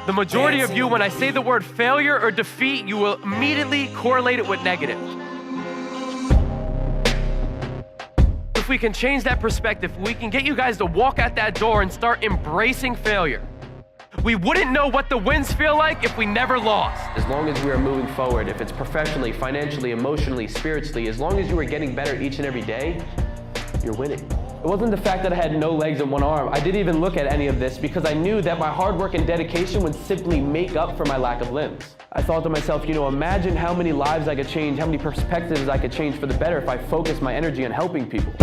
The majority of you, when I say the word failure or defeat, you will immediately correlate it with negative. If we can change that perspective, we can get you guys to walk out that door and start embracing failure. We wouldn't know what the wins feel like if we never lost. As long as we are moving forward, if it's professionally, financially, emotionally, spiritually, as long as you are getting better each and every day, you're winning. It wasn't the fact that I had no legs and one arm. I didn't even look at any of this because I knew that my hard work and dedication would simply make up for my lack of limbs. I thought to myself, imagine how many lives I could change, how many perspectives I could change for the better if I focused my energy on helping people.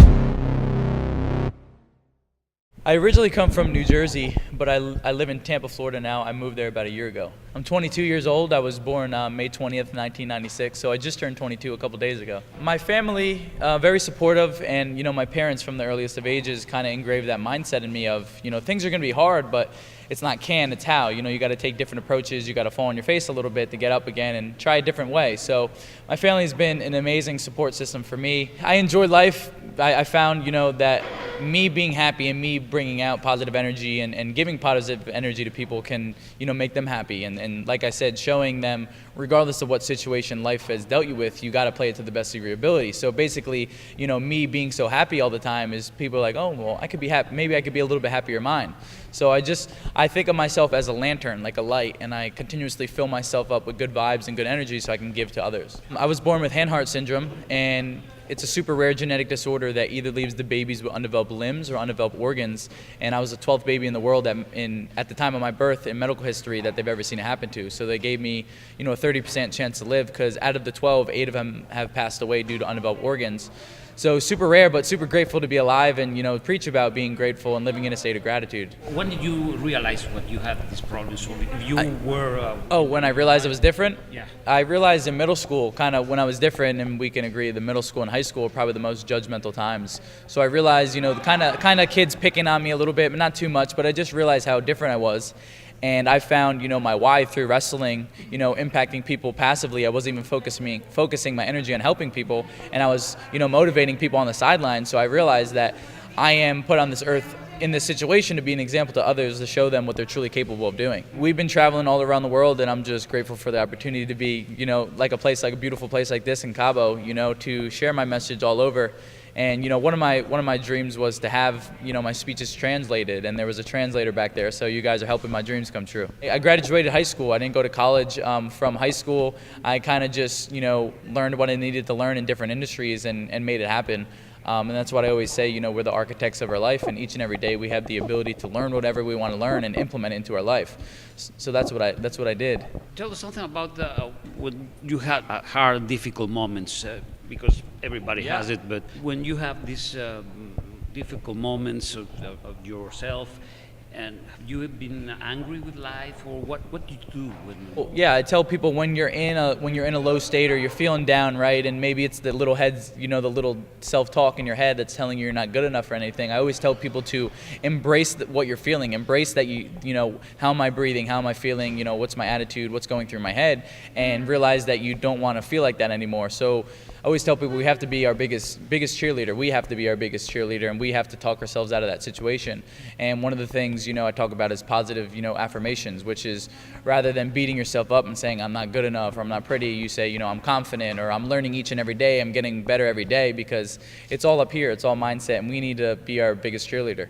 I originally come from New Jersey, but I live in Tampa, Florida now. I moved there about a year ago. I'm 22 years old. I was born May 20th, 1996, so I just turned 22 a couple days ago. My family, very supportive, and my parents from the earliest of ages kind of engraved that mindset in me of, things are going to be hard, but it's not can, it's how. You got to take different approaches. You got to fall on your face a little bit to get up again and try a different way. So my family has been an amazing support system for me. I enjoy life. I found, that me being happy and me bringing out positive energy and giving positive energy to people can, make them happy. And like I said, showing them, regardless of what situation life has dealt you with, you got to play it to the best of your ability. So basically, me being so happy all the time is people are like, oh, well, I could be happy. Maybe I could be a little bit happier mine. So I think of myself as a lantern, like a light, and I continuously fill myself up with good vibes and good energy so I can give to others. I was born with hand-heart syndrome, and it's a super rare genetic disorder that either leaves the babies with undeveloped limbs or undeveloped organs. And I was the 12th baby in the world at the time of my birth in medical history that they've ever seen it happen to. So they gave me, a 30% chance to live because out of the 12, 8 of them have passed away due to undeveloped organs. So super rare, but super grateful to be alive and, preach about being grateful and living in a state of gratitude. When did you realize what you had this problem? So when I realized it was different? Yeah. I realized in middle school, kind of when I was different, and we can agree the middle school and high school are probably the most judgmental times. So I realized, the kind of kids picking on me a little bit, but not too much, but I just realized how different I was. And I found, my why through wrestling, impacting people passively. I wasn't even focusing my energy on helping people, and I was, motivating people on the sidelines. So I realized that I am put on this earth in this situation to be an example to others, to show them what they're truly capable of doing. We've been traveling all around the world, and I'm just grateful for the opportunity to be, like a beautiful place like this in Cabo, to share my message all over. And one of my dreams was to have my speeches translated, and there was a translator back there. So you guys are helping my dreams come true. I graduated high school. I didn't go to college. From high school, I kind of just learned what I needed to learn in different industries and made it happen. And that's what I always say. We're the architects of our life, and each and every day we have the ability to learn whatever we want to learn and implement it into our life. So that's what I did. Tell us something about when you had hard, difficult moments. Because everybody has it, but when you have these difficult moments of yourself, and have you been angry with life, or what do you do when? Yeah, I tell people when you're in a low state or you're feeling down, right, and maybe it's the little heads, the little self-talk in your head that's telling you you're not good enough for anything. I always tell people to embrace what you're feeling, embrace that how am I breathing, how am I feeling, what's my attitude, what's going through my head, and realize that you don't want to feel like that anymore. So I always tell people we have to be our biggest cheerleader. We have to be our biggest cheerleader, and we have to talk ourselves out of that situation. And one of the things, I talk about is positive, affirmations, which is rather than beating yourself up and saying I'm not good enough or I'm not pretty, you say, I'm confident, or I'm learning each and every day, I'm getting better every day, because it's all up here, it's all mindset, and we need to be our biggest cheerleader.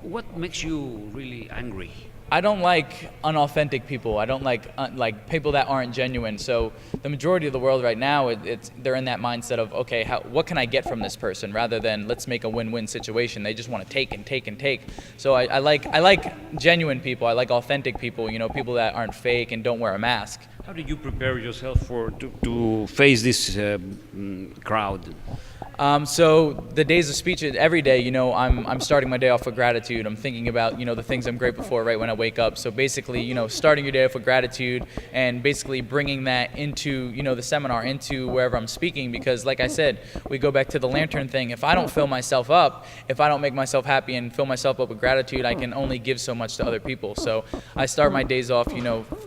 What makes you really angry? I don't like unauthentic people. I don't like people that aren't genuine. So the majority of the world right now, they're in that mindset of, okay, what can I get from this person, rather than let's make a win-win situation. They just want to take and take and take. So I like genuine people. I like authentic people. People that aren't fake and don't wear a mask. How did you prepare yourself to face this crowd? So the days of speech, every day, I'm starting my day off with gratitude. I'm thinking about, the things I'm grateful for right when I wake up. So basically, starting your day off with gratitude and basically bringing that into, the seminar, into wherever I'm speaking. Because like I said, we go back to the lantern thing. If I don't fill myself up, if I don't make myself happy and fill myself up with gratitude, I can only give so much to other people. So I start my days off,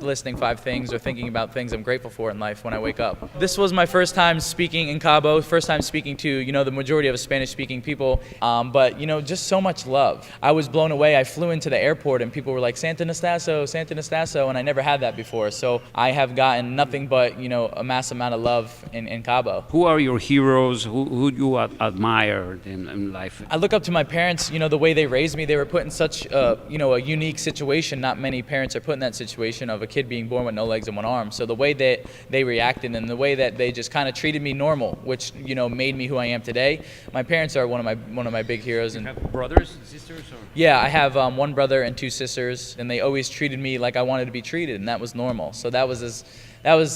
listing 5 things or thinking about things I'm grateful for in life when I wake up. This was my first time speaking in Cabo, first time speaking to the majority of Spanish-speaking people, but just so much love. I was blown away. I flew into the airport and people were like Santonastasso, Santonastasso, and I never had that before. So I have gotten nothing but, you know, a mass amount of love in Cabo. Who are your heroes? Who do you admire in life? I look up to my parents, you know, the way they raised me. They were put in such a, you know, a unique situation. Not many parents are put in that situation of a kid being born with no legs and one arm. So the way that they reacted and the way that they just kind of treated me normal, which, you know, made me who I am today. My parents are one of my big heroes. And you have brothers and sisters? Or? Yeah, I have one brother and two sisters, and they always treated me like I wanted to be treated, and that was normal. So that was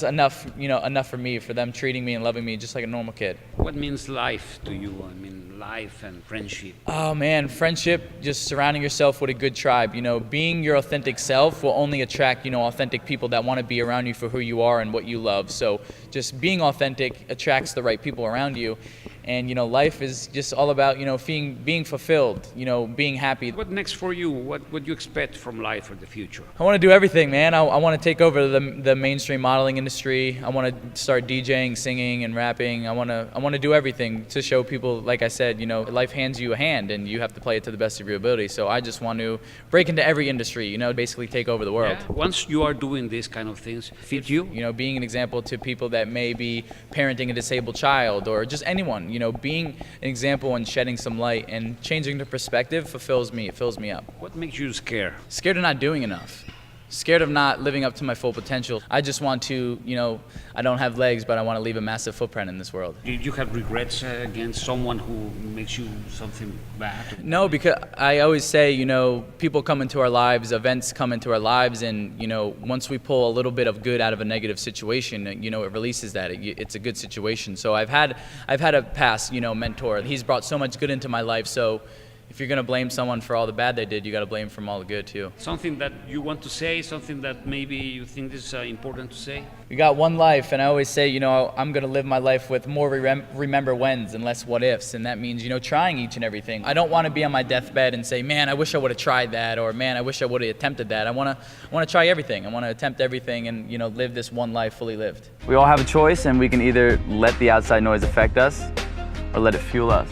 enough, you know, enough for me, for them treating me and loving me just like a normal kid. What means life to you? I mean, life and friendship. Oh man, friendship, just surrounding yourself with a good tribe. You know, being your authentic self will only attract, you know, authentic people that want to be around you for who you are and what you love. So just being authentic attracts the right people around you. And, you know, life is just all about, you know, being fulfilled, you know, being happy. What next for you? What would you expect from life for the future? I want to do everything, man. I want to take over the mainstream modeling industry. I want to start DJing, singing, and rapping. I want to do everything to show people, like I said, you know, life hands you a hand and you have to play it to the best of your ability. So I just want to break into every industry, you know, basically take over the world. Yeah. Once you are doing these kind of things, fit you? You know, being an example to people that may be parenting a disabled child or just anyone, you know, being an example and shedding some light and changing the perspective fulfills me. It fills me up. What makes you scared? Scared of not doing enough. Scared of not living up to my full potential. I just want to, you know, I don't have legs, but I want to leave a massive footprint in this world. Did you have regrets against someone who makes you something bad? No, because I always say, you know, people come into our lives, events come into our lives, and, you know, once we pull a little bit of good out of a negative situation, you know, it releases that. It's a good situation. So I've had a past, you know, mentor. He's brought so much good into my life, so if you're going to blame someone for all the bad they did, you got to blame from all the good too. Something that you want to say, something that maybe you think is important to say? We got one life, and I always say, you know, I'm going to live my life with more remember whens and less what ifs, and that means, you know, trying each and everything. I don't want to be on my deathbed and say, man, I wish I would have tried that, or man, I wish I would have attempted that. I want to try everything. I want to attempt everything and, you know, live this one life fully lived. We all have a choice, and we can either let the outside noise affect us or let it fuel us.